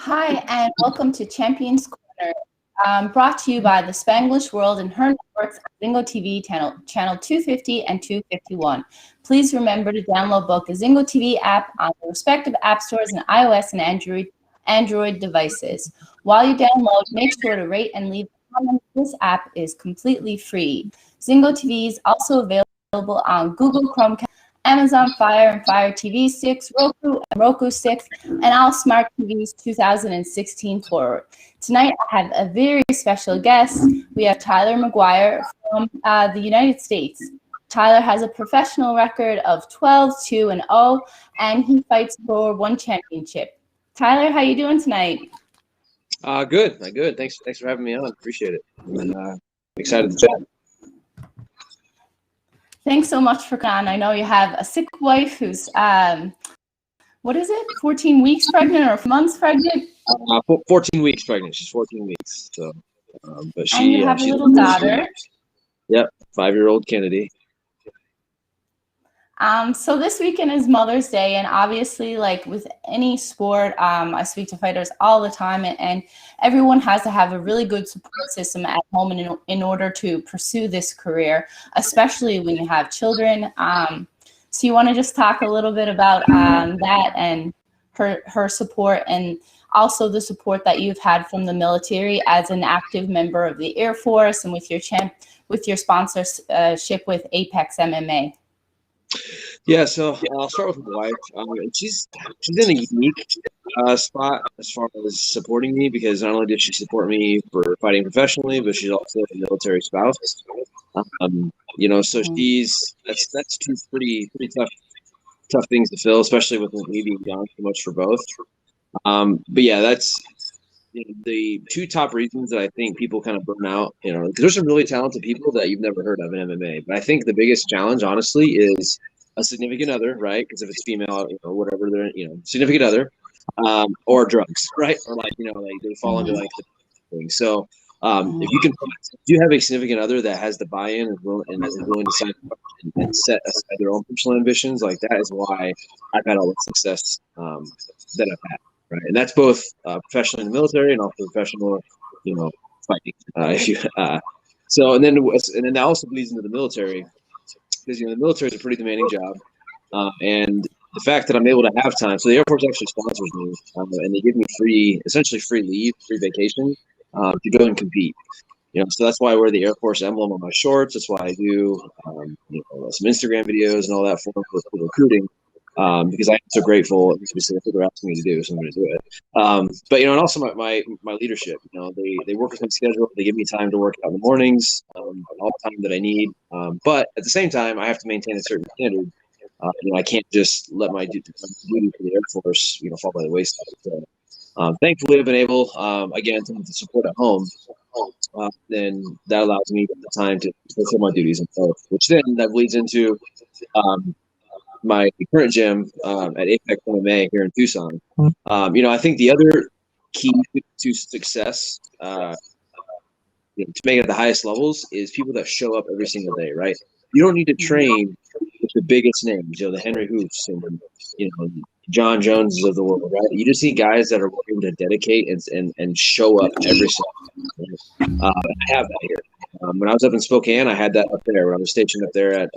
Hi, and welcome to Champions Corner, brought to you by the Spanglish World and her networks on Zingo TV channel 250 and 251. Please remember to download both the Zingo TV app on the respective app stores and iOS and Android devices. While you download, make sure to rate and leave a comment. This app is completely free. Zingo TV is also available on Google Chromecast, Amazon Fire and Fire TV Sticks, Roku and Roku Sticks, and all smart TVs 2016 forward. Tonight, I have a very special guest. We have Tyler McGuire from the United States. Tyler has a professional record of 12-2-0, and he fights for one championship. Tyler, how you doing tonight? Good. Thanks for having me on. Appreciate it. I'm excited to chat. Thanks so much for coming on. I know you have a sick wife who's, 14 weeks pregnant or months pregnant? 14 weeks pregnant. She's 14 weeks. So, but and you have a little daughter. Yep, 5-year-old Kennedy. So this weekend is Mother's Day, and obviously, like with any sport, I speak to fighters all the time, and everyone has to have a really good support system at home in order to pursue this career, especially when you have children. So you want to just talk a little bit about that and her support, and also the support that you've had from the military as an active member of the Air Force, and with your sponsorship with Apex MMA. Yeah, so I'll start with my wife. She's in a unique spot as far as supporting me, because not only did she support me for fighting professionally, but she's also a military spouse. So that's two pretty tough things to fill, especially with me being gone so much for both. But yeah, that's the two top reasons that I think people kind of burn out. Because there's some really talented people that you've never heard of in MMA. But I think the biggest challenge, honestly, is a significant other, right? Because if it's female, whatever they're, significant other, or drugs, right? Or they fall into the thing. So if you have a significant other that has the buy-in and is willing to sign up and set aside their own personal ambitions, like that is why I've had all the success that I've had, right? And that's both professionally in the military and also professional, fighting. And then that also bleeds into the military, because the military is a pretty demanding job, and the fact that I'm able to have time. So the Air Force actually sponsors me, and they give me essentially free leave, free vacation to go and compete. So that's why I wear the Air Force emblem on my shorts. That's why I do some Instagram videos and all that for recruiting, because I'm so grateful. Obviously, that's what they're asking me to do, so I'm going to do it. But and also my leadership. They work with my schedule. They give me time to work out in the mornings, all the time that I need. But at the same time, I have to maintain a certain standard. I can't just let my duty for the Air Force, fall by the wayside. So, thankfully, I've been able, again, to support at home. Then that allows me the time to fulfill my duties and both, which then that leads into my current gym at Apex MMA here in Tucson. I think the other key to success, to make it at the highest levels, is people that show up every single day, right? You don't need to train with the biggest names, the Henry Hoofs and John Joneses of the world, right? You just need guys that are willing to dedicate and show up every single day. I have that here. When I was up in Spokane, I had that up there. When I was stationed up there at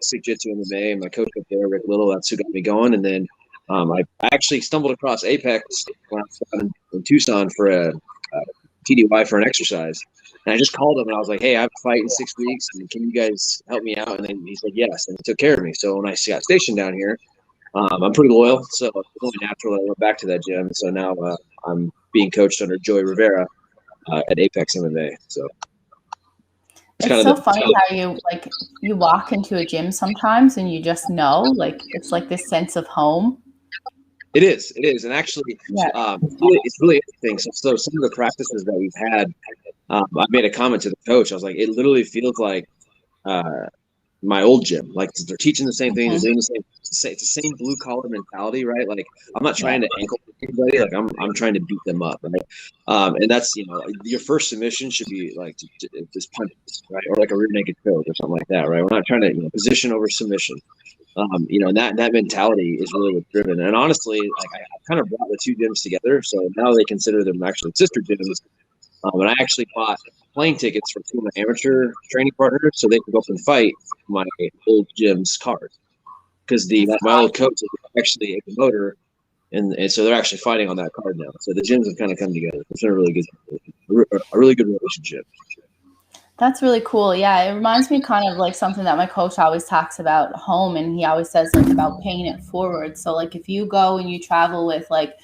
Sick Jitsu MMA, and my coach up there, Rick Little, that's who got me going. And then I actually stumbled across Apex when I was down in Tucson for a TDY for an exercise. And I just called him and I was like, hey, I have a fight in 6 weeks. And can you guys help me out? And then he said yes. And he took care of me. So when I got stationed down here, I'm pretty loyal. So it's only natural that I went back to that gym. So now I'm being coached under Joey Rivera at Apex MMA. So it's so funny how you walk into a gym sometimes and you just know, it's like this sense of home. It is. And actually, it's really interesting. So some of the practices that we've had, I made a comment to the coach. I was like, it literally feels like my old gym. Like they're teaching the same thing, they're doing the same. It's the same blue collar mentality, right? Like I'm not trying to ankle anybody. Like I'm trying to beat them up, right? And that's your first submission should be like just punches, right? Or like a rear naked choke or something like that, right? We're not trying to position over submission. And that mentality is really what's driven. And honestly, like I kind of brought the two gyms together, so now they consider them actually sister gyms. And I actually bought plane tickets for two of my amateur training partners so they could go up and fight my old gym's card, because my old coach is actually a promoter, and so they're actually fighting on that card now. So the gyms have kind of come together. It's been a really good relationship. That's really cool. Yeah, it reminds me kind of like something that my coach always talks about home, and he always says like about paying it forward. So like if you go and you travel with like,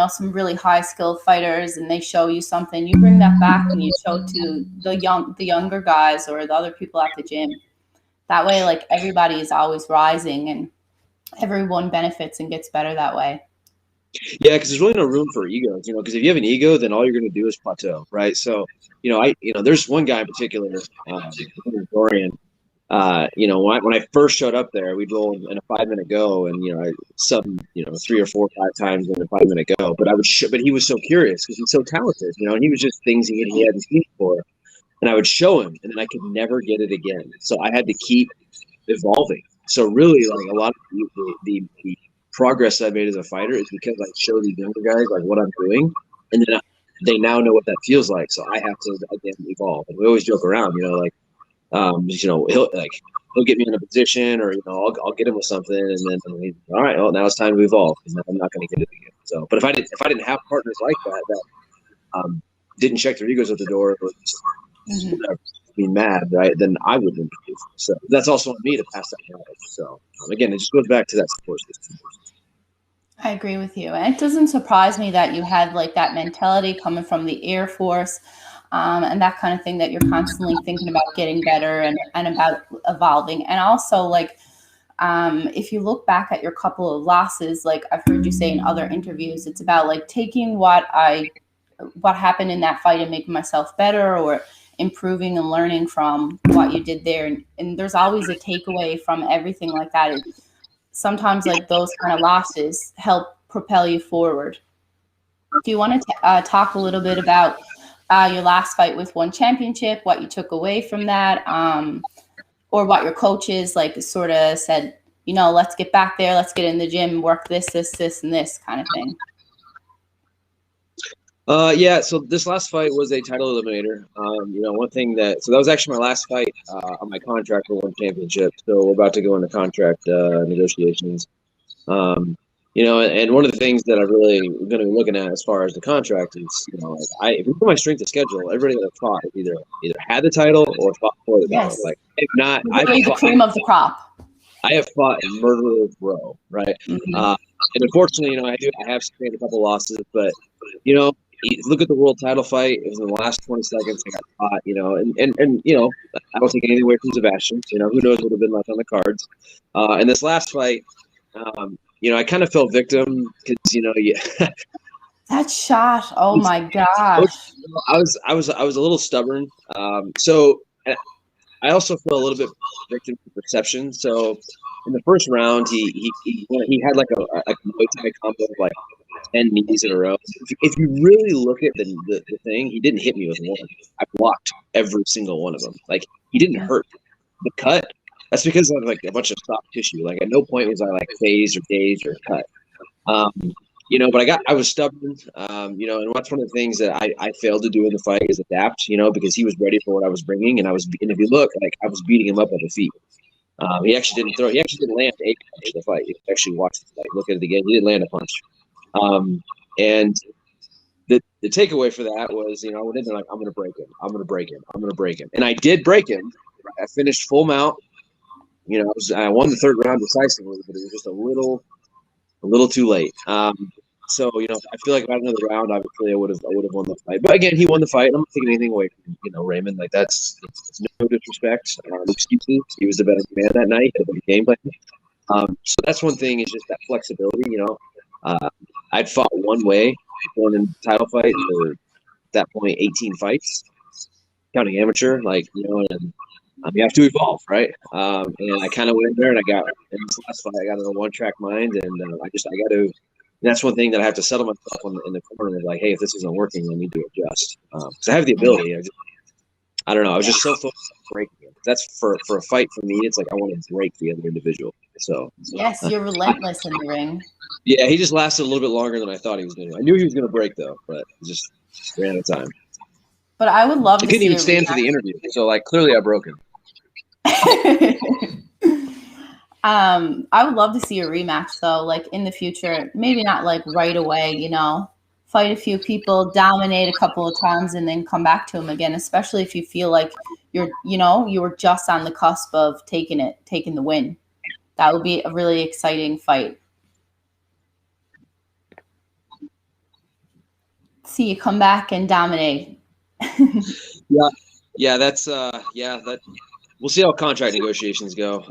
some really high skilled fighters and they show you something, you bring that back and you show it to the younger guys or the other people at the gym. That way, like everybody is always rising and everyone benefits and gets better that way. Yeah, because there's really no room for egos, because if you have an ego, then all you're going to do is plateau, right? So, there's one guy in particular, Dorian. When I first showed up there, we'd roll in a 5-minute go, and I sub 3 or 4 or 5 times in a 5-minute go. But but he was so curious because he's so talented, and he was just things he hadn't seen before, and I would show him, and then I could never get it again. So I had to keep evolving. So really, like a lot of the progress that I made as a fighter is because I show these younger guys like what I'm doing, and then they now know what that feels like. So I have to again evolve. And we always joke around, he'll get me in a position, or I'll get him with something, and then all right, well now it's time to evolve because I'm not going to get it again. So, but if I didn't have partners like that didn't check their egos at the door or just be mad, right? Then I wouldn't improve. So that's also on me to pass that knowledge. So again, it just goes back to that support system. I agree with you. And it doesn't surprise me that you had like that mentality coming from the Air Force and that kind of thing, that you're constantly thinking about getting better and about evolving. And also like, if you look back at your couple of losses, like I've heard you say in other interviews, it's about like taking what happened in that fight and making myself better, or improving and learning from what you did there. And there's always a takeaway from everything like that. Sometimes like those kind of losses help propel you forward. Do you want to talk a little bit about your last fight with one championship, what you took away from that, or what your coaches like sort of said, let's get back there, let's get in the gym, work this, and this kind of thing? Yeah, so this last fight was a title eliminator. So that was actually my last fight on my contract for one championship. So we're about to go into contract negotiations. And one of the things that I really going to be looking at as far as the contract is, if you put my strength of schedule, everybody that I've fought either had the title or fought for the title. Like if not, the cream of the crop. I have fought a murderer's row, right? Mm-hmm. And unfortunately, I have sustained a couple losses, but look at the world title fight. It was in the last 20 seconds I got caught, and I don't take anything away from Sebastian. Who knows what would have been left on the cards. And this last fight, I kind of felt victim because that shot. Oh my gosh. I was a little stubborn. So I also feel a little bit victim to perception. So in the first round, he had like a Muay Thai combo of like 10 knees in a row. If you really look at the thing, he didn't hit me with one. I blocked every single one of them. Like he didn't hurt. The cut, that's because I have like a bunch of soft tissue. Like at no point was I like phased or dazed or cut. But I was stubborn. And that's one of the things that I failed to do in the fight is adapt. Because he was ready for what I was bringing, and if you look, like I was beating him up at the feet. He actually didn't throw. He actually didn't land a punch in the fight. You actually watch the fight, look at it again. He didn't land a punch. And the takeaway for that was, I went in there like, I'm going to break him. I'm going to break him. I'm going to break him. And I did break him. I finished full mount. I won the third round decisively, but it was just a little too late. So I feel like if I had another round, obviously I would have won the fight. But again, he won the fight. I'm not taking anything away from Raymond. Like it's no disrespect, no excuses. He was the better man that night. He had a better game plan. So that's one thing, is just that flexibility. I'd fought one way going in title fight for at that point 18 fights, counting amateur. And you have to evolve, right? And I kind of went in there, and in this last fight, I got in a one-track mind, and I got to. That's one thing that I have to settle myself in the corner. Like, hey, if this isn't working, I need to adjust. Because I have the ability. I don't know. I was just so focused on breaking it. that's for a fight for me. It's like I want to break the other individual. So Yes, you're relentless in the ring. yeah, he just lasted a little bit longer than I thought he was going to. I knew he was going to break though, but he just ran out of time. But I would love I to couldn't see even stand for the interview, so like clearly I broke him. I would love to see a rematch though, like in the future. Maybe not like right away, you know. Fight a few people, dominate a couple of times, and then come back to them again. Especially if you feel like you were just on the cusp of taking the win. That would be a really exciting fight. See you come back and dominate. Yeah, that's that. We'll see how contract negotiations go.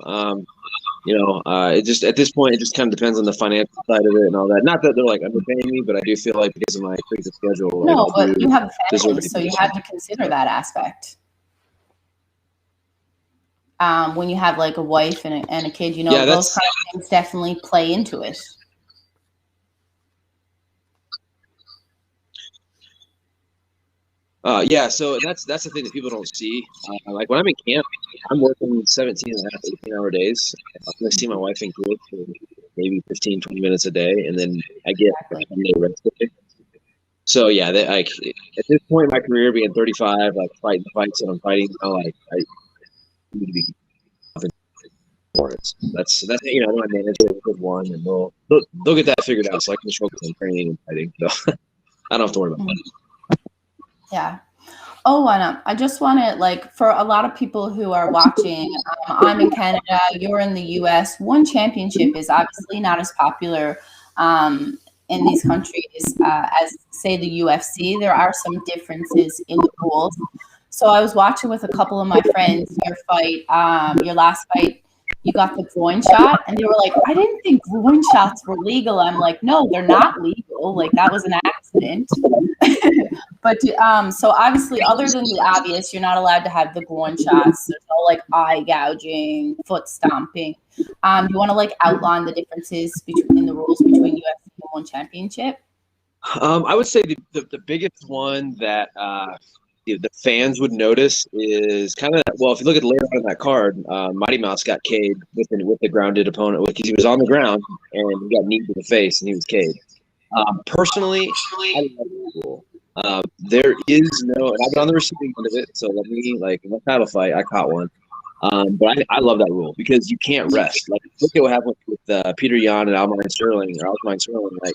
It just at this point it just kind of depends on the financial side of it and all that. Not that they're like underpaying me, but I do feel like because of my crazy schedule, No, like, but you have a family, deserve so you had to consider that aspect. When you have like a wife and a kid, you know, Yeah, those kind of things definitely play into it. Yeah, so that's the thing that people don't see. Like when I'm in camp, I'm working 17 and a half, 18-hour days. I'm going to see my wife and kids for maybe 15, 20 minutes a day, and then I get a day rest day. So yeah, like at this point in my career, being 35, like fighting the fights that I'm fighting, I need to be performance. That's my manager with one, and they'll get that figured out. So I can just focus on training and fighting. So I don't have to worry about that. Yeah. Oh, and I just want to, like, for a lot of people who are watching, I'm in Canada, you're in the US. One championship is obviously not as popular in these countries as, say, the UFC. There are some differences in the rules. So I was watching with a couple of my friends your fight, your last fight. You got the groin shot, and they were like, I didn't think groin shots were legal. I'm like, no, they're not legal. Like, that was an accident. But so obviously, other than the obvious, you're not allowed to have the groin shots. There's no like eye gouging, foot stomping. You want to like outline the differences in the rules between UFC and One Championship? I would say the biggest one that the fans would notice is kind of, well, if you look at the layout on that card, Mighty Mouse got K'd with the grounded opponent because he was on the ground and he got kneed to the face and he was K'd. Personally, I love that rule. There is no, and I've been on the receiving end of it, so let me, like, in the title fight, I caught one. But I love that rule because you can't rest. Like, look at what happened with Peter Yan and Almine Sterling. Like,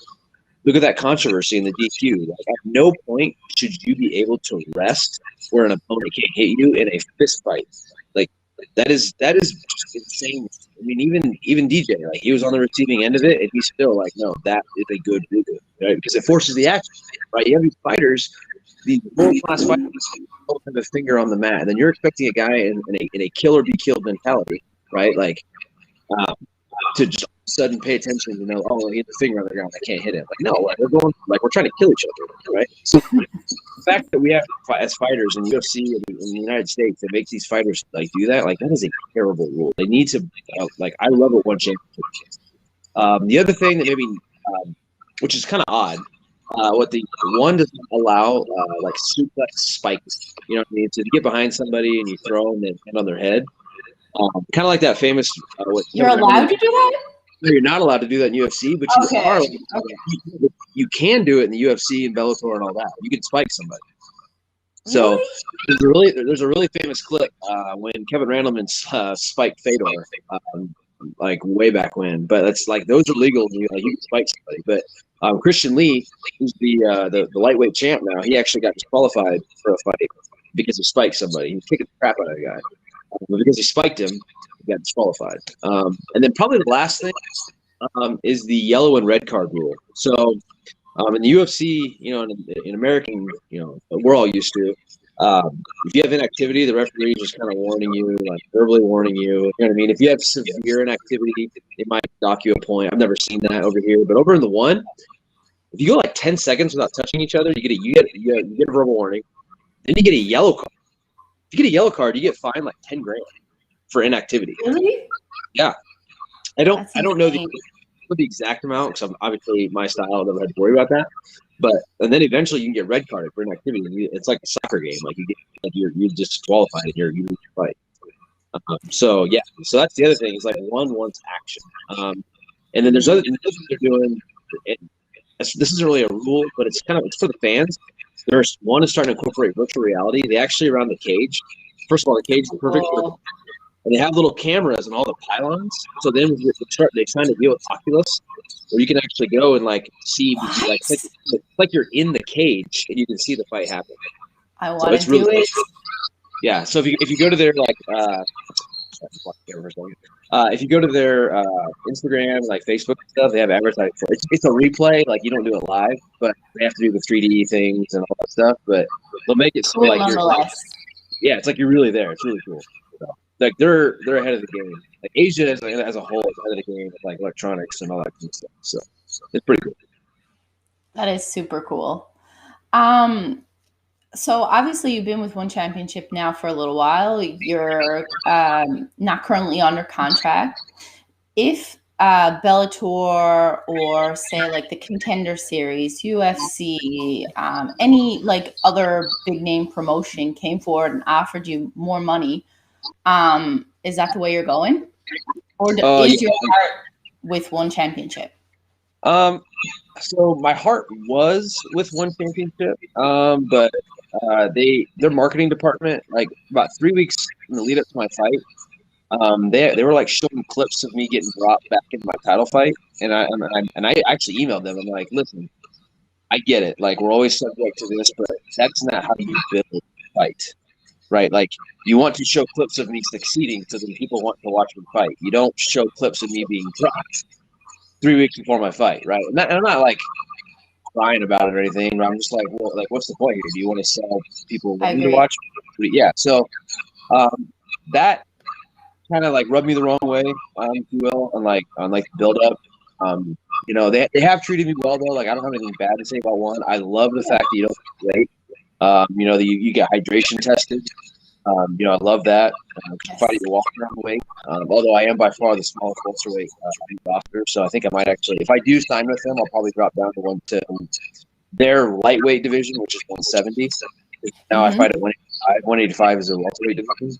look at that controversy in the DQ. Like, at no point should you be able to rest where an opponent can't hit you in a fist fight. Like, that is just insane. I mean, even DJ, like, he was on the receiving end of it, and he's still like, no, that is a good rule, right? Because it forces the action, right? You have these fighters, these world-class fighters, don't have a finger on the mat, and then you're expecting a guy in a kill or be killed mentality, right? Like, to just all of a sudden pay attention, oh, he has a finger on the ground, I can't hit it. Like, no, we're trying to kill each other, right? So the fact that we have, as fighters in UFC in the United States, that makes these fighters like do that, like, that is a terrible rule. They need to, I love it One Championship. The other thing that maybe, which is kind of odd, what the one doesn't allow, like suplex spikes. You know what I mean? So you get behind somebody and you throw them and hit on their head. Kind of like that famous. You're allowed to do that? No, you're not allowed to do that in UFC, but you are. Okay. You can do it in the UFC and Bellator and all that. You can spike somebody. So there's a really famous clip when Kevin Randleman spiked Fedor, like way back when. But it's like those are legal. You can spike somebody. But Christian Lee, who's the lightweight champ now, he actually got disqualified for a fight because he spiked somebody. He was kicking the crap out of the guy. But because he spiked him, he got disqualified. And then probably the last thing is the yellow and red card rule. So in the UFC, in American, we're all used to. If you have inactivity, the referee is just kind of warning you, like verbally warning you. You know what I mean? If you have severe inactivity, it might dock you a point. I've never seen that over here, but over in the one, if you go like 10 seconds without touching each other, you get a verbal warning. Then you get a yellow card. If you get a yellow card, you get fined like 10 grand for inactivity. Really? Yeah. I don't know the exact amount because obviously my style, I never had to worry about that. And then eventually you can get red carded for inactivity. It's like a soccer game. Like you're disqualified and you lose your fight. So yeah, so that's the other thing is like one wants action, and then there's other things they're doing. It, this isn't really a rule, but it's for the fans. There's one is starting to incorporate virtual reality. They actually around the cage. First of all, the cage is perfect, Cool. and they have little cameras and all the pylons. So then they trying to deal with Oculus, where you can actually go and like see like What? it's like you're in the cage and you can see the fight happen. I So want it's to really do it. yeah. So if you go to their like if you go to their Instagram, like Facebook and stuff, they have advertising for it. It's a replay, like you don't do it live, but they have to do the 3D things and all that stuff. But they'll make it so Cool like you're, nonetheless. yeah, it's like you're really there. It's really cool. So, like they're ahead of the game. Like Asia as a whole is ahead of the game with like electronics and all that kind of stuff. So it's pretty cool. That is super cool. So obviously you've been with one championship now for a little while. You're not currently under contract. If Bellator or say like the Contender Series, UFC, any like other big name promotion came forward and offered you more money, is that the way you're going, or is your heart with one championship? So my heart was with one championship, but their marketing department, like about 3 weeks in the lead up to my fight, they were like showing clips of me getting brought back into my title fight, and I actually emailed them. I'm like, listen, I get it, like we're always subject to this, but that's not how you build a fight, right? Like you want to show clips of me succeeding, so then people want to watch me fight. You don't show clips of me being dropped 3 weeks before my fight, right? And I'm not like crying about it or anything, but I'm just like, well, like, what's the point here? Do you want to sell people wanting to watch? Yeah. So that kind of like rubbed me the wrong way, if you will, on the build up. They have treated me well though. Like I don't have anything bad to say about one. I love the fact that you don't wait. That you get hydration tested. I love that. Fighting your walking around weight. Although I am by far the smallest welterweight roster, so I think I might actually, if I do sign with them, I'll probably drop down to their lightweight division, which is 170. Now I fight at 185. 185 is a welterweight division,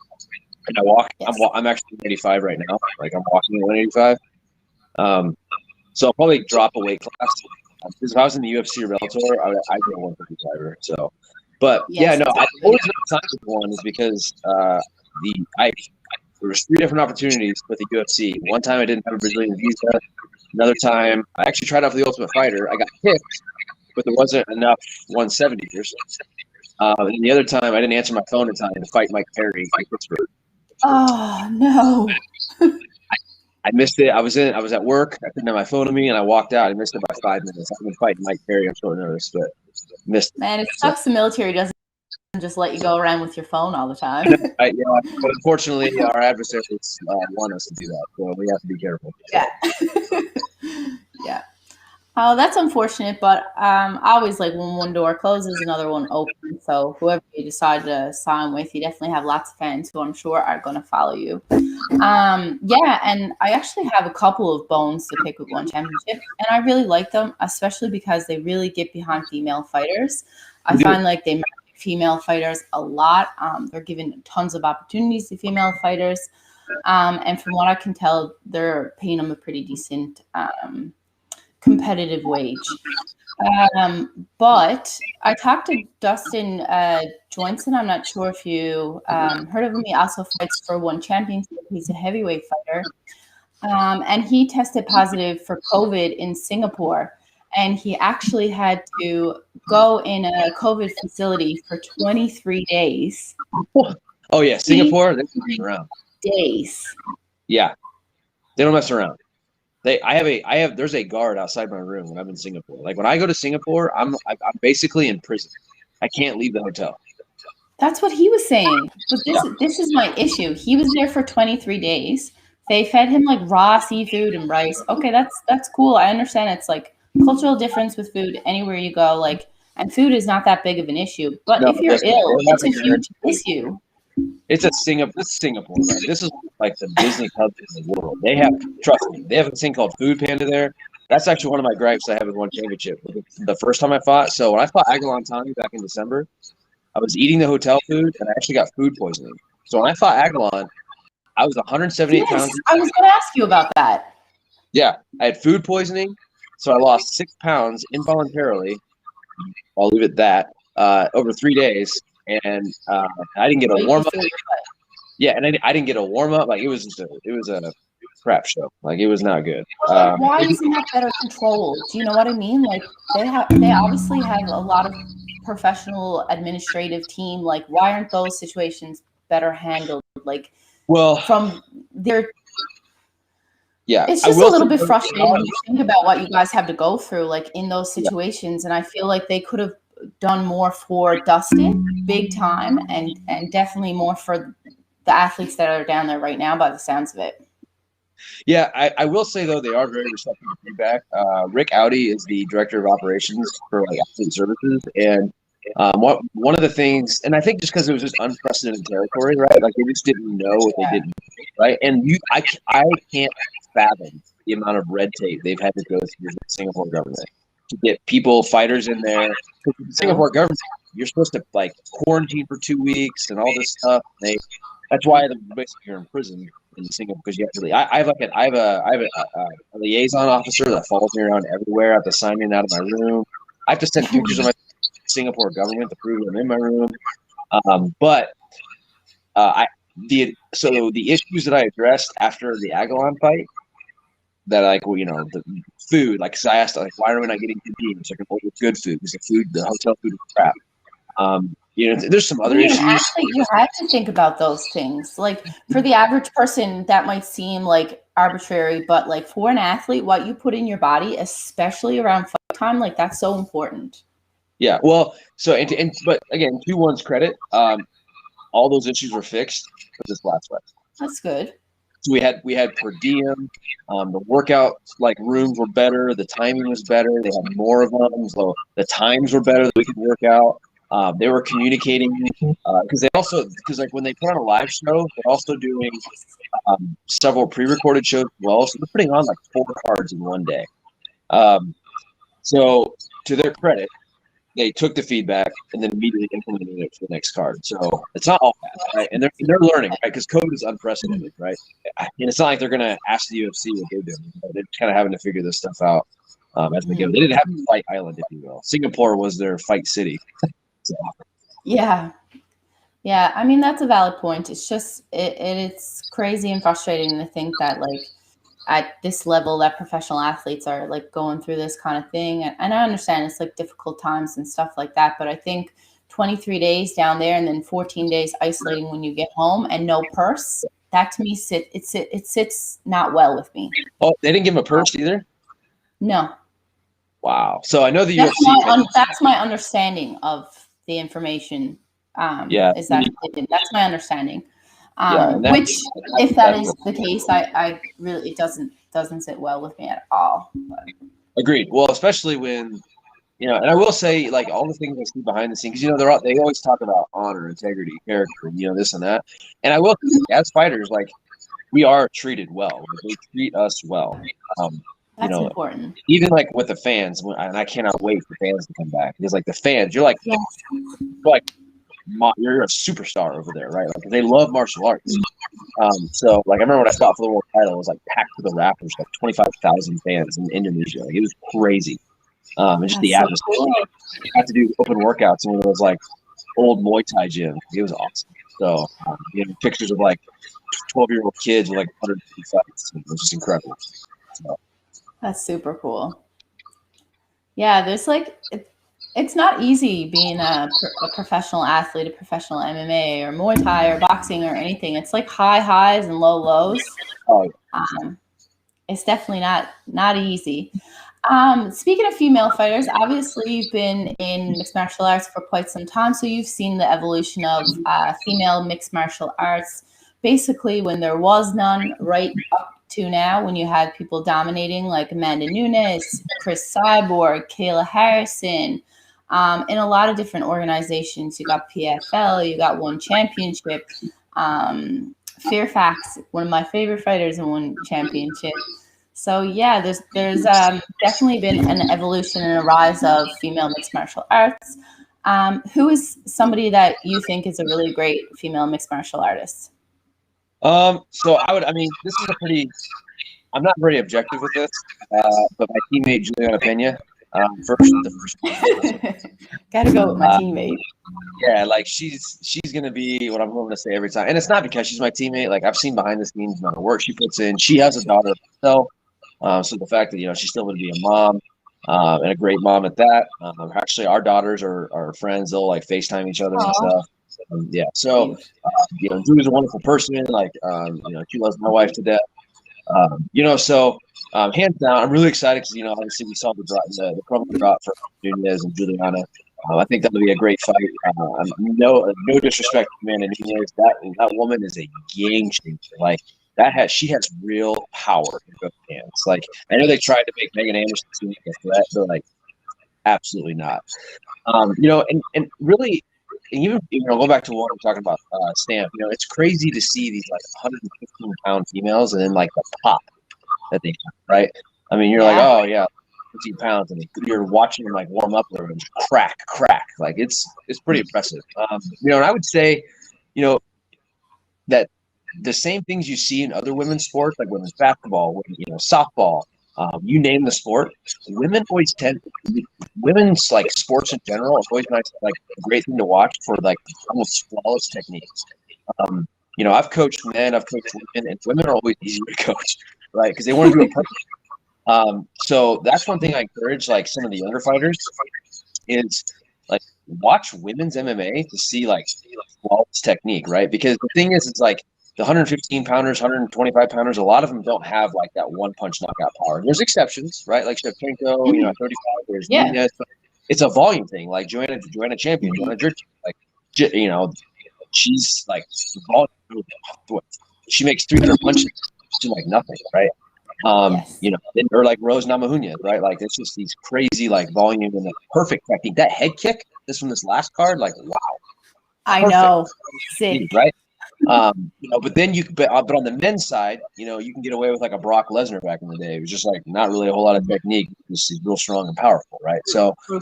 and I walk. Yes. I'm actually 185 right now. Like I'm walking at 185. So I'll probably drop a weight class. Because if I was in the UFC or Bellator, I'd be a 155er. So. But yes, I always not signed with one is because there was 3 different opportunities with the UFC. One time I didn't have a Brazilian visa. Another time I actually tried out for the Ultimate Fighter. I got picked, but there wasn't enough 170ers. And the other time I didn't answer my phone in time to fight Mike Perry in Pittsburgh. Oh no! I missed it. I was at work. I didn't have my phone on me, and I walked out. I missed it by 5 minutes. I've been fighting Mike Perry. I'm so nervous, but missed it. Man, it sucks the military doesn't just let you go around with your phone all the time. But unfortunately, our adversaries want us to do that, so we have to be careful. Yeah. Yeah. Oh, that's unfortunate, but I always like when one door closes, another one opens. So whoever you decide to sign with, you definitely have lots of fans who I'm sure are going to follow you. Yeah, and I actually have a couple of bones to pick with one championship, and I really like them, especially because they really get behind female fighters. I find like they market female fighters a lot. They're giving tons of opportunities to female fighters, and from what I can tell, they're paying them a pretty decent competitive wage. But I talked to Dustin Johnson. I'm not sure if you heard of him. He also fights for one championship. He's a heavyweight fighter. And he tested positive for COVID in Singapore. And he actually had to go in a COVID facility for 23 days. Oh, yeah. Singapore, they don't mess around. Days. Yeah. They don't mess around. There's a guard outside my room when I'm in Singapore. Like when I go to Singapore, I'm basically in prison. I can't leave the hotel. That's what he was saying. But this is my issue. He was there for 23 days. They fed him like raw seafood and rice. Okay, that's cool. I understand it's like cultural difference with food anywhere you go. Like, and food is not that big of an issue. But if you're ill, it's a huge issue. It's Singapore, right? This is like the Disney hub in the world. Trust me, they have a thing called Food Panda there. That's actually one of my gripes I have with one championship. The first time I fought, so when I fought Aguilan Tani back in December, I was eating the hotel food and I actually got food poisoning. So when I fought Aguilan, I was 178 Yes, pounds. I was going to ask you about that. Yeah, I had food poisoning, so I lost 6 pounds involuntarily. I'll leave it at that over 3 days, and I didn't get a warm up. Yeah, and I didn't get a warm up. Like it was a crap show. Like it was not good. Why isn't that better controlled? Do you know what I mean? Like they obviously have a lot of professional administrative team. Like why aren't those situations better handled? Like from their it's just a little bit frustrating when you think about what you guys have to go through, like in those situations. And I feel like they could have done more for Dustin, big time, and definitely more for the athletes that are down there right now, by the sounds of it. Yeah, I will say though they are very receptive to feedback. Rick Audi is the director of operations for like athlete services, and one of the things, and I think just because it was just unprecedented territory, right? Like they just didn't know what they didn't, right? And I can't fathom the amount of red tape they've had to go through with the Singapore government to get fighters in there. Because the Singapore government, you're supposed to like quarantine for 2 weeks and all this stuff. That's why basically you're in prison in Singapore because you have to leave. I have a liaison officer that follows me around everywhere. I have to sign in out of my room. I have to send pictures of my Singapore government to prove I'm in my room. The issues that I addressed after the Aguilan fight, that the food, like, cause I asked like, why are we not getting convenience? So I can order good food because the hotel food is crap. There's some other issues. Athlete, you have to think about those things. Like for the average person, that might seem like arbitrary, but like for an athlete, what you put in your body, especially around fight time, like that's so important. Yeah, well, but again, to one's credit, all those issues were fixed for this last fight. That's good. So we had per diem, the workout rooms were better, the timing was better, they had more of them, so the times were better that we could work out. They were communicating because when they put on a live show, they're also doing several pre-recorded shows as well. So they're putting on like 4 cards in one day. So to their credit, they took the feedback and then immediately implemented it for the next card. So it's not all bad, right? And they're learning, right? Because COVID is unprecedented, right? And it's not like they're going to ask the UFC what they're doing. They're kind of having to figure this stuff out as they go. They didn't have a fight island, if you will. Singapore was their fight city. So. Yeah. I mean, that's a valid point. It's just it's crazy and frustrating to think that like at this level that professional athletes are like going through this kind of thing. And I understand it's like difficult times and stuff like that. But I think 23 days down there and then 14 days isolating when you get home and no purse, that to me sits not well with me. Oh, they didn't give him a purse either? No. Wow. So I know the UFC. That's my understanding of the information. Is that that's my understanding. Which, if that is the case, I really, it doesn't sit well with me at all. But. Agreed. Well, especially when, and I will say, like, all the things I see behind the scenes, because, they always talk about honor, integrity, character, this and that. And I will say, as fighters, like, we are treated well. They treat us well. That's important. Even, like, with the fans, and I cannot wait for fans to come back. Because, like, the fans, you're like, you're a superstar over there, right? Like they love martial arts. So like I remember when I fought for the world title, it was like packed to the rafters, like 25,000 fans in Indonesia. Like it was crazy. And just the atmosphere. Cool. I got to do open workouts in one of those like old Muay Thai gyms. It was awesome. So pictures of like 12-year-old kids with like 150 fights. It was just incredible. So. That's super cool. Yeah, there's like. It's not easy being a professional athlete, a professional MMA or Muay Thai or boxing or anything. It's like high highs and low lows. It's definitely not easy. Speaking of female fighters, obviously you've been in mixed martial arts for quite some time, so you've seen the evolution of female mixed martial arts. Basically, when there was none, right up to now, when you had people dominating like Amanda Nunes, Chris Cyborg, Kayla Harrison. In a lot of different organizations, you got PFL, you got One Championship, Fairfax, one of my favorite fighters, in One Championship. So yeah, there's definitely been an evolution and a rise of female mixed martial arts. Who is somebody that you think is a really great female mixed martial artist? So I mean, this is a pretty. I'm not very objective with this, but my teammate Juliana Pena, the first. Gotta go with my Uh, teammate. yeah, like she's gonna be what I'm going to say every time, and it's not because she's my teammate. Like I've seen behind the scenes amount of work she puts in. She has a daughter herself, so the fact that she's still going to be a mom, and a great mom at that. Actually, our daughters are friends. They'll like FaceTime each other and Oh, stuff. Yeah, so Julie's a wonderful person. Like she loves my wife to death. So hands down, I'm really excited because obviously we saw the promo drop for Nunez and Juliana. I think that'll be a great fight. No disrespect to Amanda Nunez. That woman is a game changer. Like she has real power in both hands. Like I know they tried to make Megan Anderson seem like a threat, but like absolutely not. And really, and even go back to what we're talking about, Stamp. It's crazy to see these like 115-pound females and then like the pop that they have, right? I mean, you're like, oh yeah, 15 pounds, and you're watching them like warm up there and just crack. Like it's pretty impressive. And I would say, that the same things you see in other women's sports, like women's basketball, softball, you name the sport, women's like sports in general is always nice, like a great thing to watch for like almost flawless techniques. I've coached men, I've coached women, and women are always easier to coach, right? Because they want to do it perfect. So that's one thing I encourage like some of the younger fighters is like watch women's MMA to see like flawless technique, right? Because the thing is, it's like the 115 pounders, 125 pounders, a lot of them don't have like that one punch knockout power. There's exceptions, right? Like Shevchenko, 35, there's Nunez. It's a volume thing. Like Joanna Champion, Joanna Jurczyk, like she's like she makes 300 punches to like nothing, right? Or like Rose Namajunas, right? Like it's just these crazy like volume and the perfect technique. That head kick, from this last card, like wow, I know, sick, right? But then but on the men's side, you can get away with like a Brock Lesnar back in the day. It was just like not really a whole lot of technique. He's real strong and powerful, right? So, so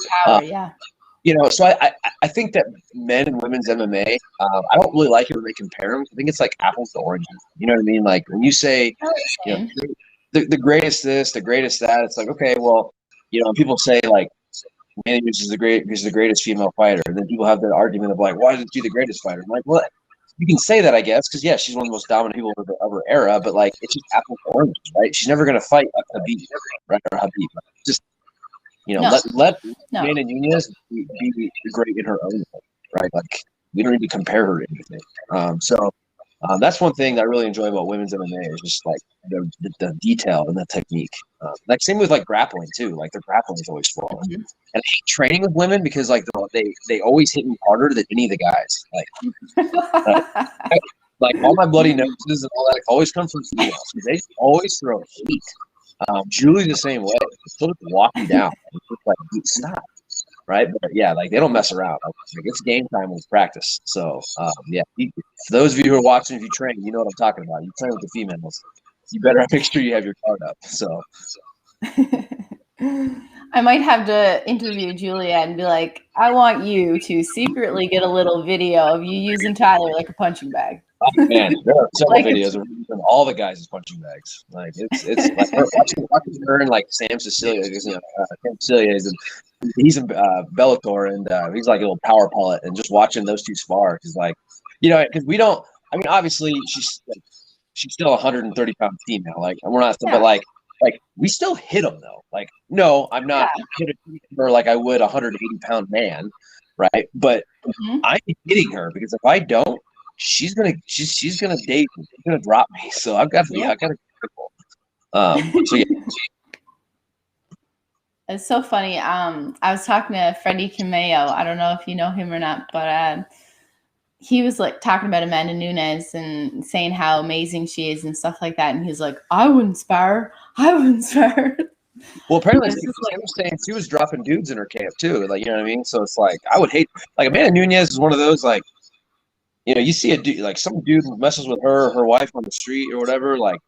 I think that men and women's MMA, I don't really like it when they compare them. I think it's like apples to oranges. You know what I mean? Like when you say, the greatest this, the greatest that, it's like, okay, well, people say like Manny is the greatest female fighter, and then people have that argument of like, why isn't she the greatest fighter? I'm like, well, you can say that, I guess, because she's one of the most dominant people of her era, but like it's just apples to oranges, right? She's never gonna fight a Habib, right? Or Habib. Just let Amanda Nunez be great in her own way, right? Like we don't need to compare her to anything. So that's one thing that I really enjoy about women's MMA is just like the detail and the technique. Like same with like grappling too. Like their grappling is always flawless. And I hate training with women because like they always hit me harder than any of the guys. Like all my bloody noses and all that always come from females. They always throw heat. Julie the same way. She'll just walk you down. It's like stop. Right, but yeah, like they don't mess around. Like it's game time with practice. So for those of you who are watching, if you train, you know what I'm talking about. You train with the females. You better make sure you have your guard up. So I might have to interview Juliet and be like, I want you to secretly get a little video of you using Tyler like a punching bag. Oh, man, there are several videos of all the guys as punching bags. Like it's like watching her and like Sam Cecilia, Sam Cecilia is he's in Bellator and he's like a little power pellet, and just watching those two spar is like, because we don't. I mean, obviously she's still a 130-pound female. Like we're not, but like we still hit them though. Like no, I'm not hitting her like I would a 180-pound man, right? But I'm hitting her because if I don't, she's gonna date me. She's gonna drop me. So I've got to be careful. So yeah. It's so funny. I was talking to Freddie Cameo. I don't know if you know him or not, but he was like talking about Amanda Nunez and saying how amazing she is and stuff like that. And he's like, I wouldn't spar. Well, apparently Sam was saying she was dropping dudes in her camp too. Like, you know what I mean? So it's like I would hate like Amanda Nunez is one of those like, you see a dude like some dude messes with her wife on the street or whatever. Like,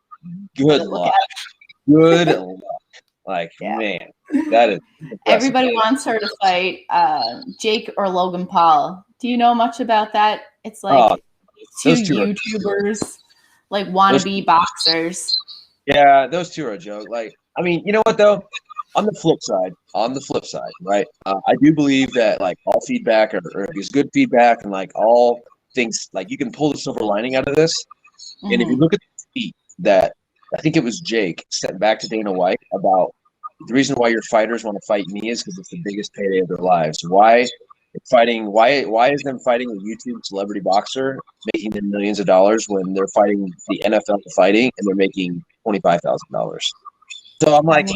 good luck. Good luck. Like, man, that is impressive. Everybody wants her to fight Jake or Logan Paul. Do you know much about that? It's like two YouTubers. like wannabe boxers. Yeah, those two are a joke. Like, I mean, you know what though? On the flip side, right? I do believe that like all feedback or is good feedback, and like all things, like you can pull the silver lining out of this. And if you look at the tweet that I think it was Jake sent back to Dana White about the reason why your fighters want to fight me is because it's the biggest payday of their lives. Why is them fighting a YouTube celebrity boxer making them millions of dollars when they're fighting the NFL fighting and they're making $25,000? So I'm like,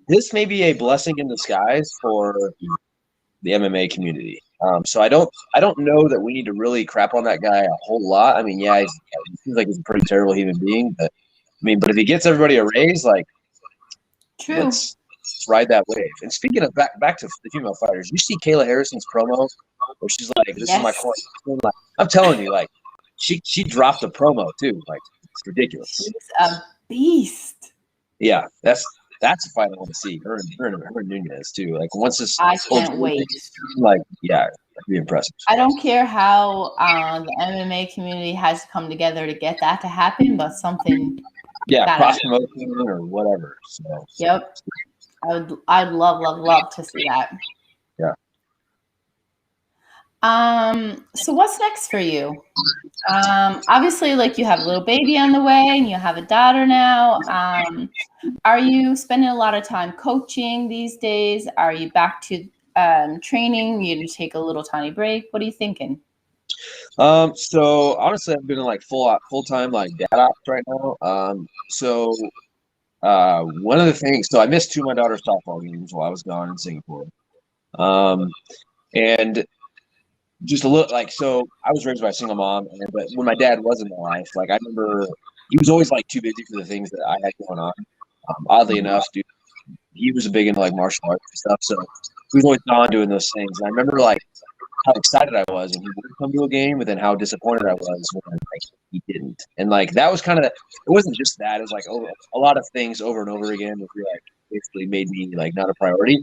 this may be a blessing in disguise for the MMA community. So I don't know that we need to really crap on that guy a whole lot. I mean, yeah, he seems like he's a pretty terrible human being, but but if he gets everybody a raise, like, True. let's ride that wave. And speaking of back to the female fighters, you see Kayla Harrison's promo where she's like, "This is my corner." Like, I'm telling you, like, she dropped a promo too. Like, it's ridiculous. She's a beast. Yeah, that's a fight I want to see. Her and Nunez too. Like, once this, I can't wait. Like, yeah, that'd be impressive. I don't care how the MMA community has to come together to get that to happen, but something. Yeah, cross promotion or whatever. So. Yep, I'd love to see that. Yeah. So what's next for you? Obviously, like, you have a little baby on the way and you have a daughter now. Are you spending a lot of time coaching these days? Are you back to training? You take a little tiny break? What are you thinking? So honestly, I've been in like full time like dad ops right now. One of the things, so I missed 2 of my daughter's softball games while I was gone in Singapore. And just a little, like, so I was raised by a single mom, but when my dad was in my life, like, I remember he was always like too busy for the things that I had going on. Oddly enough, dude, he was big into like martial arts and stuff, so he was always gone doing those things. And I remember like how excited I was when he would come to a game, but then how disappointed I was when like he didn't. And like that was kind of, it wasn't just that, it was like a lot of things over and over again that like basically made me like not a priority.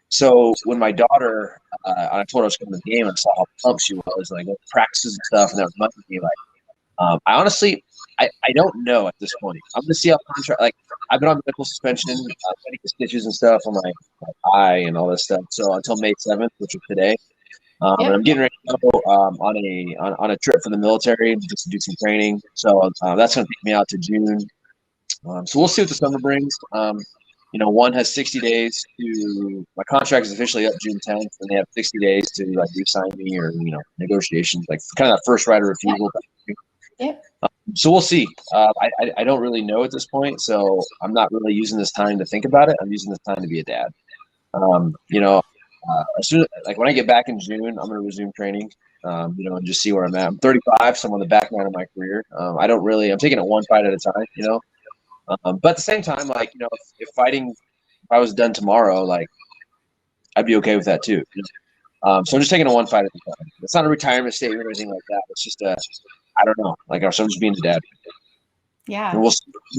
So when my daughter, I told her I was coming to the game, I saw how pumped she was, like practices and stuff, and that was much me like. I honestly, I don't know at this point. I'm gonna see how contract. Like, I've been on medical suspension, getting the stitches and stuff on my eye and all this stuff. So until May 7th, which is today, and I'm getting ready to go on a trip for the military just to do some training. So that's gonna take me out to June. So we'll see what the summer brings. One has 60 days to, my contract is officially up June 10th, and they have 60 days to like re-sign me or, negotiations, like kind of that first right of refusal. Yep. So we'll see. I don't really know at this point, so I'm not really using this time to think about it. I'm using this time to be a dad. As soon as, like, when I get back in June, I'm going to resume training, and just see where I'm at. I'm 35, so I'm on the back nine of my career. I'm taking it one fight at a time, but at the same time, like, if I was done tomorrow, like, I'd be okay with that too. So I'm just taking it one fight at a time. It's not a retirement statement or anything like that. It's just I don't know. Like, I'm just being a dad. Yeah. And we'll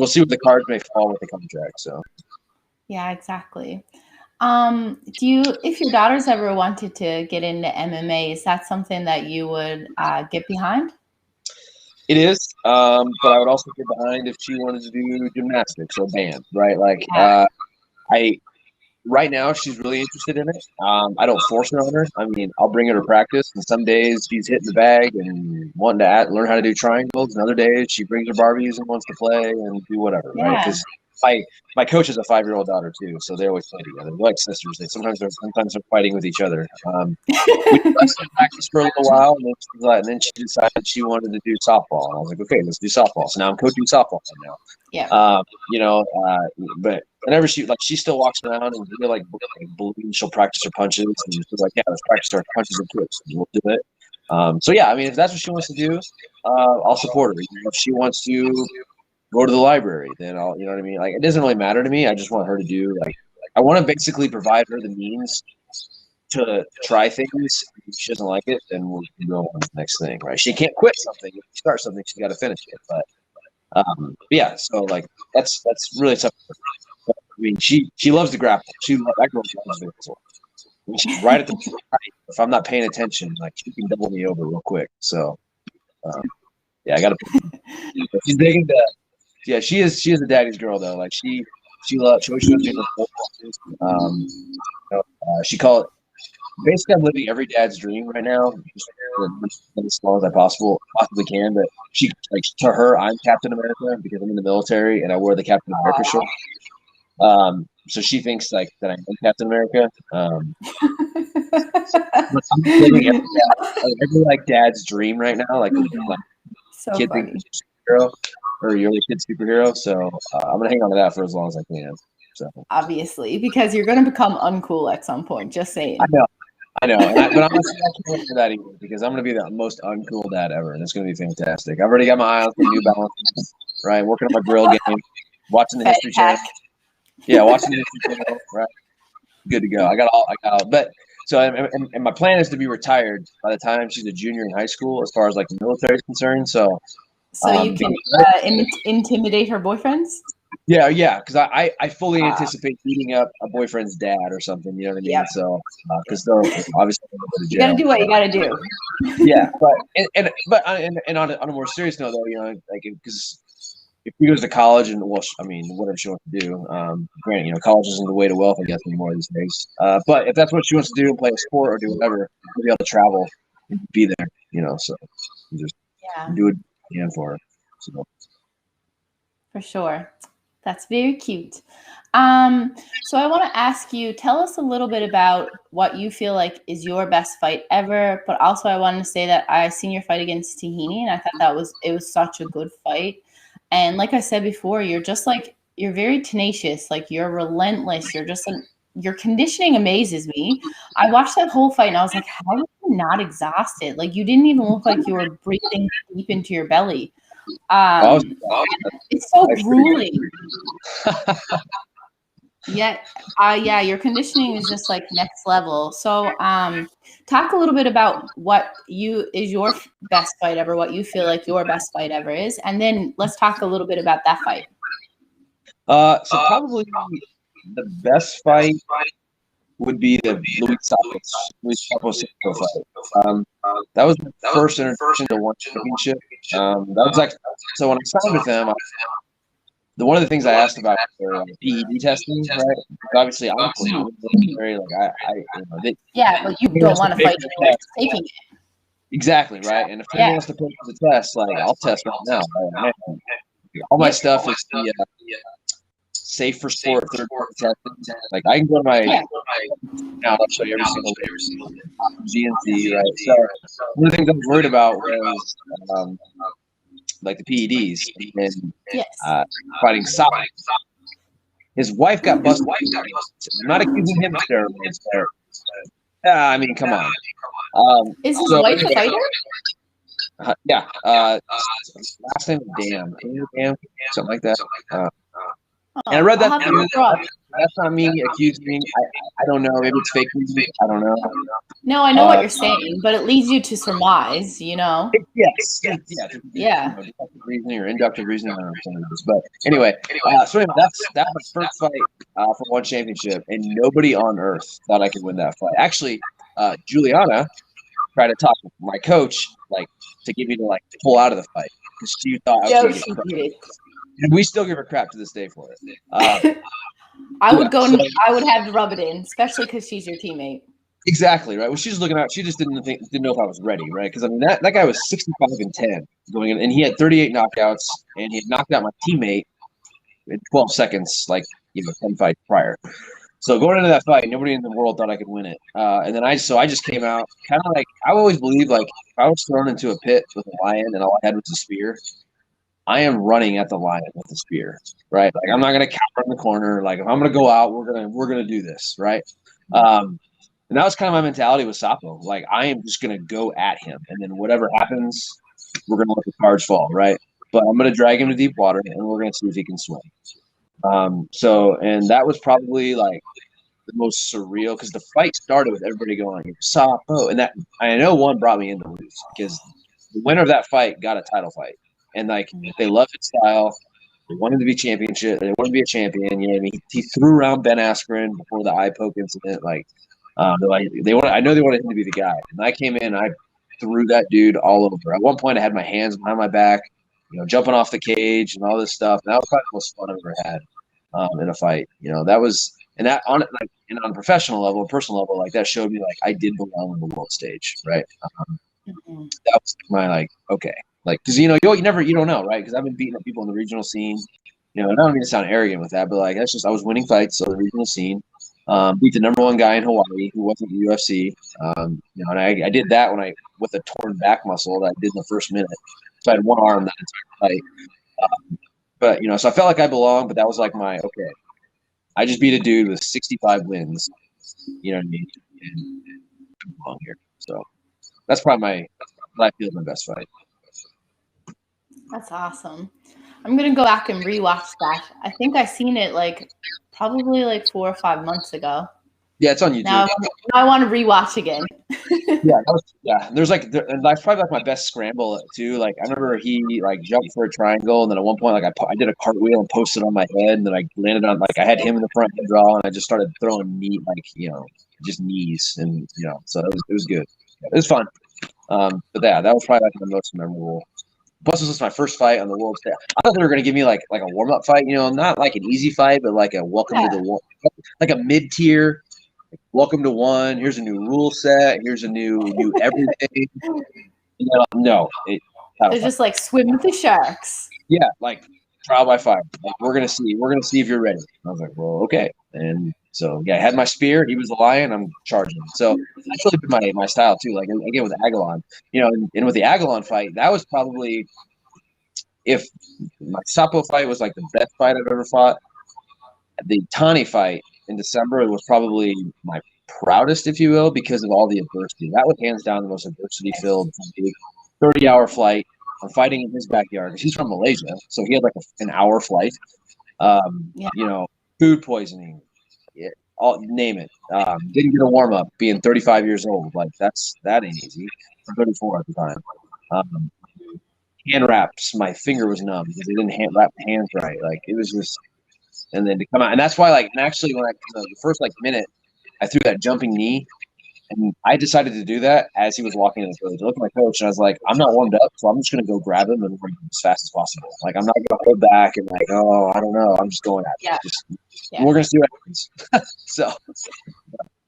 see what the cards may fall with the contract. So. Yeah, exactly. If your daughters ever wanted to get into MMA, is that something that you would get behind? It is, but I would also get behind if she wanted to do gymnastics or band, right? Like, right now, she's really interested in it. I don't force her on her. I mean, I'll bring her to practice, and some days she's hitting the bag and wanting to learn how to do triangles, and other days she brings her Barbies and wants to play and do whatever, right? Because my coach has a 5-year-old daughter too, so they always play together. They're like sisters. Sometimes they're fighting with each other. We practiced for a little while, and then she decided she wanted to do softball. And I was like, okay, let's do softball. So now I'm coaching softball now. Yeah. But whenever she still walks around and we like balloons, she'll practice her punches, and she's like, yeah, let's practice our punches and kicks, and we'll do it. So yeah, I mean, if that's what she wants to do, I'll support her. If she wants to go to the library, then I'll, you know what I mean? Like, it doesn't really matter to me. I just want her to do, like, I want to basically provide her the means to try things. If she doesn't like it, then we'll go on to the next thing, right? She can't quit something. If she starts something, she's got to finish it. But yeah, so like that's really tough. I mean, she loves to grapple. That girl loves to grapple. I mean, she's right at the right. If I'm not paying attention, like, she can double me over real quick. So Yeah, I got to. She's big into. Yeah, she is. She is a daddy's girl though. Like she loves. She always shows me her photos. She call it. Basically, I'm living every dad's dream right now, just as long as I possibly can. But she, like, to her, I'm Captain America because I'm in the military and I wear the Captain America shirt. So she thinks like that I am Captain America. But I'm living every like dad's dream right now, like So kid funny. thinks you're a superhero or you're the kid superhero. So I'm gonna hang on to that for as long as I can. So Obviously, because you're going to become uncool at some point. Just saying. I know, but I'm not can't wait for that either because I'm going to be the most uncool dad ever, and it's going to be fantastic. I've already got my eye on some New Balance, right? Working on my grill game, watching the History Channel. Yeah, watching the History Channel, right? Good to go. I got all. But so, and my plan is to be retired by the time she's a junior in high school, as far as like the military is concerned. So you can intimidate her boyfriends. Yeah, because I fully anticipate beating up a boyfriend's dad or something. You know what I mean? Yep. So because they're obviously going to you got to do what you got to do. Yeah, but on a more serious note, though, like because if she goes to college and whatever she wants to do, granted, college isn't the way to wealth, I guess, anymore these days. But if that's what she wants to do, play a sport or do whatever, she'll be able to travel and be there. So just do it again for her. So. For sure. That's very cute. So I want to ask you, tell us a little bit about what you feel like is your best fight ever. But also I wanted to say that I seen your fight against Tahini and I thought it was such a good fight. And like I said before, you're very tenacious. Like you're relentless. Your conditioning amazes me. I watched that whole fight and I was like, how are you not exhausted? Like you didn't even look like you were breathing deep into your belly. It's so grueling. Yeah, your conditioning is just like next level. So, talk a little bit about what is your best fight ever, what you feel like your best fight ever is, and then let's talk a little bit about that fight. So probably the best fight would be the Luis Sapos fight. That was my first introduction to one championship. That was like, so when I signed with them, one of the things I asked about was PED testing, right? Obviously, I'm very but you don't want to fight anyone taking it. Exactly, right? And if anyone wants to put the test, like I'll test right now. Right? All my stuff is the safe for sport third party testing. Like I can go to my now, I'll show you every single GNC, right? So one of the things I was worried about was like the PEDs and fighting Sapos. His wife got busted. I'm not accusing him of steroids. I mean, come on. Is his wife a fighter? Yeah. Last name is Dan, something like that. And I read that. That's not me accusing. I don't know. Maybe it's fake news. I don't know. No, I know what you're saying, but it leads you to surmise, Yes. Deductive reasoning or inductive reasoning. I don't know what it is. But anyway, that's my first fight for one championship, and nobody on earth thought I could win that fight. Actually, Juliana tried to talk with my coach, to get me to pull out of the fight because she thought I was going to get crap. And we still give her crap to this day for it. I would have to rub it in, especially because she's your teammate. Exactly, right. Well, she was looking out. She just didn't know if I was ready, right? Because I mean, that guy was 65-10 going in, and he had 38 knockouts, and he had knocked out my teammate in 12 seconds, 10 fights prior. So going into that fight, nobody in the world thought I could win it. And then I just came out kind of I always believe if I was thrown into a pit with a lion and all I had was a spear, I am running at the lion with a spear, right? I'm not gonna cower in the corner. If I'm gonna go out, we're gonna do this, right? And that was kind of my mentality with Sapo. I am just gonna go at him, and then whatever happens, we're gonna let the cards fall, right? But I'm gonna drag him to deep water, and we're gonna see if he can swim. And that was probably the most surreal because the fight started with everybody going Sapo, and that I know one brought me in to lose because the winner of that fight got a title fight. And they loved his style. They wanted to be championship. They wanted to be a champion. You know what I mean? He threw around Ben Askren before the eye poke incident. I know they wanted him to be the guy. And I came in. I threw that dude all over. At one point, I had my hands behind my back, jumping off the cage and all this stuff. And that was probably the most fun I've ever had in a fight. That was, and that on on a professional level, personal level, like that showed me like I did belong on the world stage, right? That was my okay, because you don't know, right? Because I've been beating up people in the regional scene. And I don't mean to sound arrogant with that, but that's just I was winning fights on the regional scene. Beat the #1 guy in Hawaii who wasn't in the UFC. And I did that with a torn back muscle that I did in the first minute. So I had one arm that entire fight. But so I felt like I belonged, but that was like my okay. I just beat a dude with 65 wins. You know what I mean? And I belong here. So that's probably what I feel is my best fight. That's awesome. I'm gonna go back and rewatch that. I think I seen it probably 4 or 5 months ago. Yeah, it's on YouTube. Now I want to rewatch again. There's and that's probably my best scramble too. I remember he jumped for a triangle, and then at one point I did a cartwheel and posted on my head, and then I landed on I had him in the front head draw, and I just started throwing just knees, and so it was good. It was fun. But that was probably the most memorable. Plus, this was my first fight on the world stage. I thought they were gonna give me like a warm up fight, not like an easy fight, but like a welcome to the like a mid tier. Welcome to one. Here's a new rule set. Here's a new everything. No, they're just swim with the sharks. Yeah, trial by fire. We're gonna see. We're gonna see if you're ready. I was like, well, okay. And so I had my spear. He was the lion. I'm charging. So that's really been my style too. Again with the Aguilon, and with the Aguilon fight, that was probably if my Sapo fight was the best fight I've ever fought. The Tani fight in December, it was probably my proudest, if you will, because of all the adversity. That was hands down the most adversity-filled 30-hour flight. I'm fighting in his backyard because he's from Malaysia, so he had an hour flight. Food poisoning, name it. Didn't get a warm up. Being 35 years old, that ain't easy. I'm 34 at the time. Hand wraps, my finger was numb because they didn't wrap the hands right. It was just. And then to come out, and that's why, actually, when the first minute, I threw that jumping knee, and I decided to do that as he was walking in the village. I looked at my coach, and I was like, I'm not warmed up, so I'm just going to go grab him and run as fast as possible. I'm not going to hold back and I don't know. I'm just going at it. We're going to see what happens. So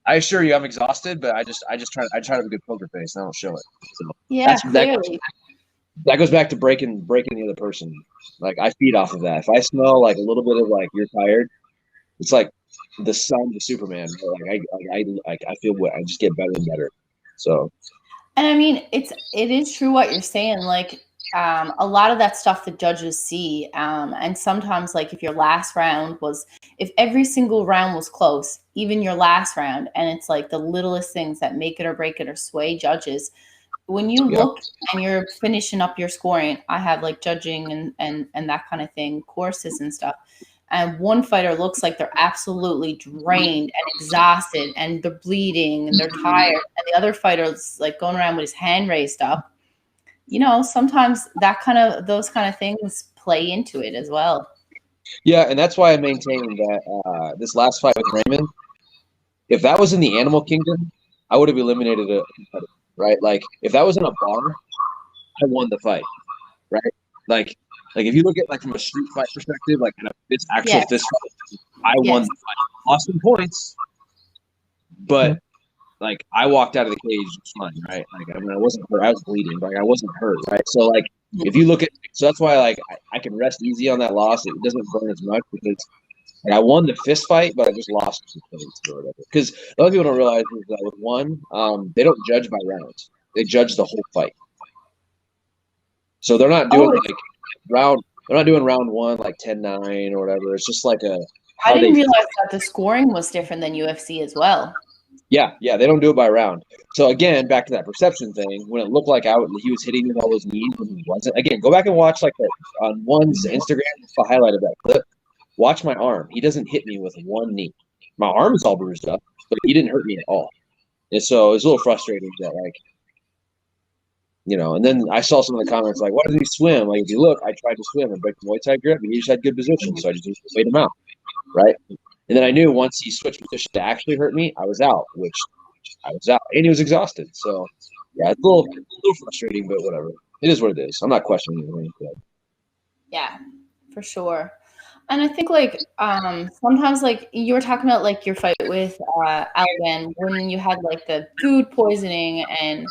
I assure you, I'm exhausted, but I try to have a good poker face, and I don't show it. So clearly. That goes back to breaking the other person. I feed off of that. If I smell a little bit of you're tired, it's like the sun to Superman. I feel what I just get better and better. So, and I mean, it is true what you're saying. A lot of that stuff the judges see, and sometimes if your last round if every single round was close, even your last round, and it's the littlest things that make it or break it or sway judges. When you look and you're finishing up your scoring, I have judging and that kind of thing, courses and stuff. And one fighter looks like they're absolutely drained and exhausted and they're bleeding and they're tired. And the other fighter's going around with his hand raised up. Sometimes those kind of things play into it as well. Yeah, and that's why I maintain that this last fight with Raymond, if that was in the Animal Kingdom, I would have eliminated a competitor. Right, if that was in a bar, I won the fight. Right, if you look at from a street fight perspective, this actual fist fight, I won the fight. Lost some points, but I walked out of the cage just fine. Right, I wasn't hurt. I was bleeding, but I wasn't hurt. Right, so if you look at, so that's why I can rest easy on that loss. It doesn't burn as much because. I won the fist fight, but I just lost some points or whatever. Because a lot of people don't realize is that with one, they don't judge by rounds; they judge the whole fight. So they're not doing round. They're not doing round one 10-9 or whatever. It's just a. I didn't realize that the scoring was different than UFC as well. Yeah, they don't do it by round. So again, back to that perception thing. When it looked like he was hitting with all those knees, when he wasn't. Again, go back and watch on one's Instagram. The highlight of that clip. Watch my arm. He doesn't hit me with one knee. My arm is all bruised up, but he didn't hurt me at all. And so it was a little frustrating that, and then I saw some of the comments why doesn't he swim? If you look, I tried to swim and break the Muay Thai grip, and he just had good position, so I just wait him out, right? And then I knew once he switched position to actually hurt me, I was out, and he was exhausted. So, yeah, it's a little frustrating, but whatever. It is what it is. I'm not questioning it. Yeah, for sure. And I think like sometimes like you were talking about like your fight with Alban when you had like the food poisoning and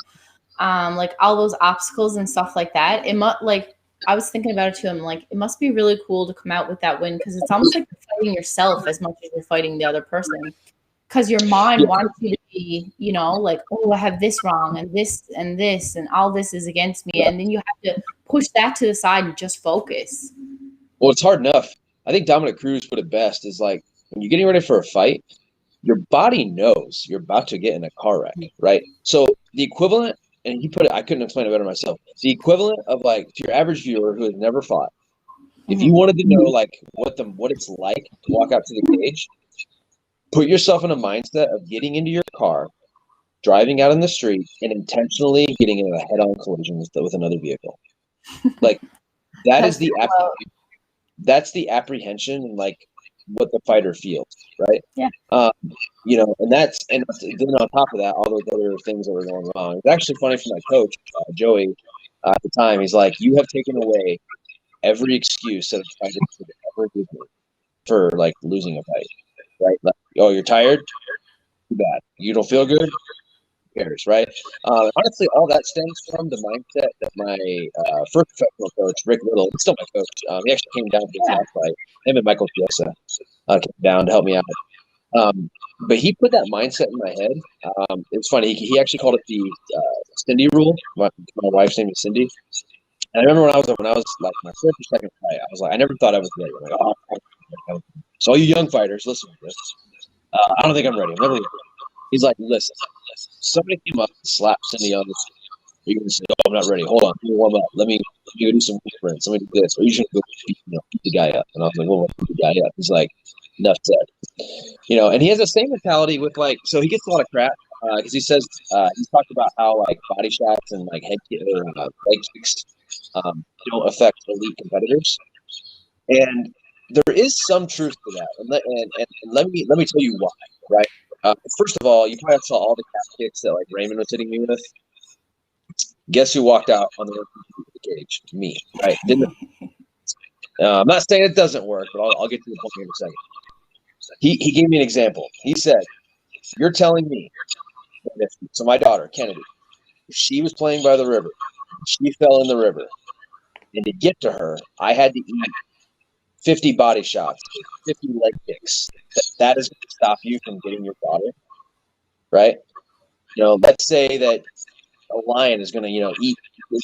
like all those obstacles and stuff like that. It must like I was thinking about it too. I'm like, it must be really cool to come out with that win because it's almost like you're fighting yourself as much as you're fighting the other person. Because your mind wants you to be, you know, like, oh, I have this wrong and this and this and all this is against me, and then you have to push that to the side and just focus. Well, it's hard enough. I think Dominic Cruz put it best is like when you're getting ready for a fight, your body knows you're about to get in a car wreck, right? So the equivalent, and he put it, I couldn't explain it better myself. The equivalent of like to your average viewer who has never fought, if you wanted to know like what it's like to walk out to the cage, put yourself in a mindset of getting into your car, driving out in the street, and intentionally getting in a head-on collision with another vehicle. Like that is that's the apprehension and like what the fighter feels, right? Yeah. You know, and then on top of that, all those other things that were going wrong. It's actually funny for my coach, Joey, at the time. He's like, "You have taken away every excuse that a fighter could ever give me for like losing a fight, right? Like, oh, you're tired? Too bad. You don't feel good? Who cares, right?" Honestly, all that stems from the mindset that my first professional coach, Rick Little, he's still my coach. He actually came down to this last fight. Him and Michael Chiesa came down to help me out. But he put that mindset in my head. It's funny. He actually called it the Cindy rule. My wife's name is Cindy. And I remember when I was like my first or second fight, I was like, I never thought I was ready. I'm like, oh, so all you young fighters, listen to this. I don't think I'm ready. I'm never ready. He's like, listen, somebody came up and slapped Cindy on the chin. You're going to say, oh, I'm not ready. Hold on. Let me warm up. Let me go do some sprints. Let me do this. Or you should go beat the guy up. And I was like, well, beat the guy up. He's like, enough said. You know, and he has the same mentality with like, so he gets a lot of crap because he says, he's talked about how like body shots and like leg kicks don't affect elite competitors. And there is some truth to that. And let me tell you why, right? First of all, you probably saw all the calf kicks that like Raymond was hitting me with. Guess who walked out on the cage? Me, right? I'm not saying it doesn't work, but I'll get to the point here in a second. He gave me an example. He said, "You're telling me that so my daughter Kennedy, if she was playing by the river, she fell in the river, and to get to her, I had to eat 50 body shots, 50 leg kicks. That is going to stop you from getting your daughter, right? You know, let's say that a lion is going to, eat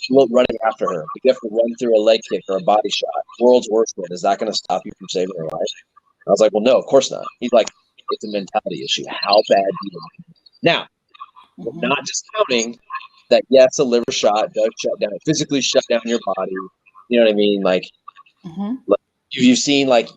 running after her. If you have to run through a leg kick or a body shot, world's worst one, is that going to stop you from saving her life?" I was like, well, no, of course not. He's like, it's a mentality issue. How bad do you want it? Now, we're not discounting that, yes, a liver shot does physically shut down your body. You know what I mean? Like, you've seen, like,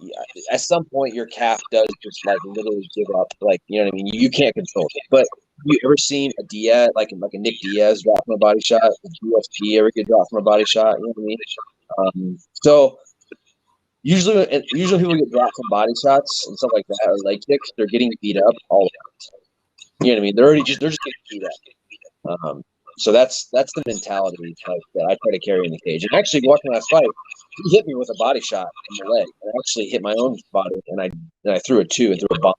at some point your calf does just, like, literally give up. Like, you know what I mean? You can't control it. But you ever seen a Diaz, like a Nick Diaz drop from a body shot? A UFC ever get dropped from a body shot? You know what I mean? So usually people get dropped from body shots and stuff like that, or leg kicks. They're getting beat up all around. You know what I mean? They're just getting beat up. So that's the mentality that I try to carry in the cage. And actually, watching last fight, he hit me with a body shot in the leg. I actually hit my own body, and I threw a two and threw a bump.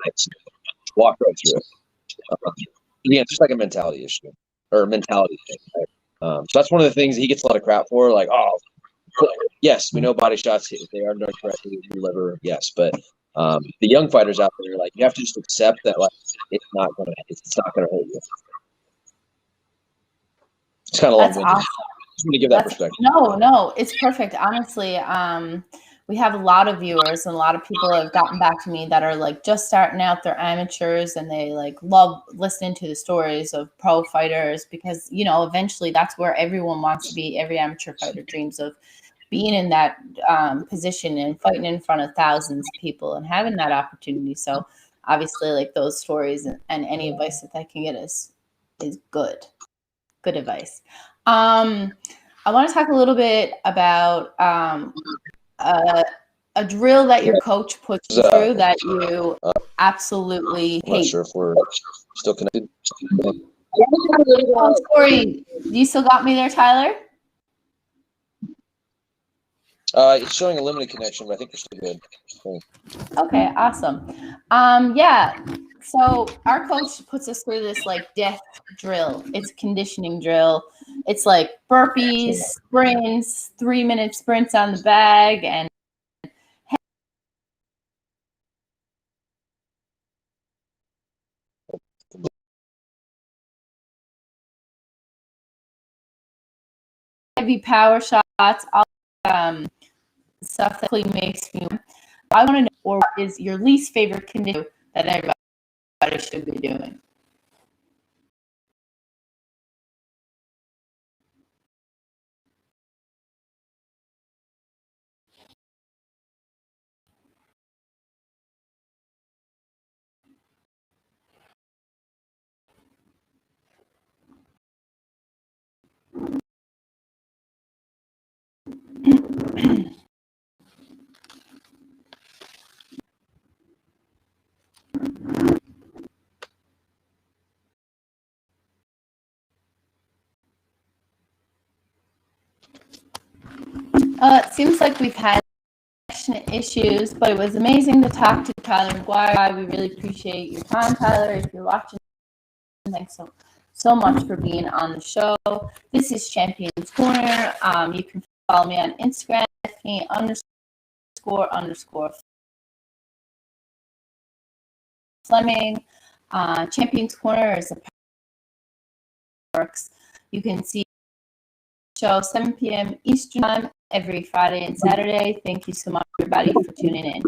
I walked right through it. Yeah, it's just like a mentality issue or a mentality thing. Right? So that's one of the things he gets a lot of crap for. Like, oh, yes, we know body shots, if they are done correctly, you liver, yes, but the young fighters out there, like, you have to just accept that, like, it's not gonna hurt you. It's kind of long-winded. Awesome. Just want to give that perspective. No, it's perfect. Honestly, we have a lot of viewers and a lot of people have gotten back to me that are like just starting out, they're amateurs and they like love listening to the stories of pro fighters because, eventually that's where everyone wants to be. Every amateur fighter dreams of being in that position and fighting in front of thousands of people and having that opportunity. So obviously like those stories and any advice that I can get is good advice. I want to talk a little bit about a drill that your coach puts you through that you absolutely hate. I'm not sure if we're still connected. Oh, sorry. You still got me there, Tyler? It's showing a limited connection, but I think you're still good. Okay, awesome. Yeah. So our coach puts us through this like death drill. It's a conditioning drill. It's like burpees, sprints, 3-minute sprints on the bag, and heavy power shots, all stuff that really makes me. I want to know, or what is your least favorite condition that everybody should be doing? It seems like we've had issues, but it was amazing to talk to Tyler McGuire. We really appreciate your time, Tyler. If you're watching, thanks so much for being on the show. This is Champions Corner. You can follow me on Instagram, __ Fleming. Champions Corner is a works. You can see the show 7 p.m. Eastern Time every Friday and Saturday. Thank you so much, everybody, for tuning in.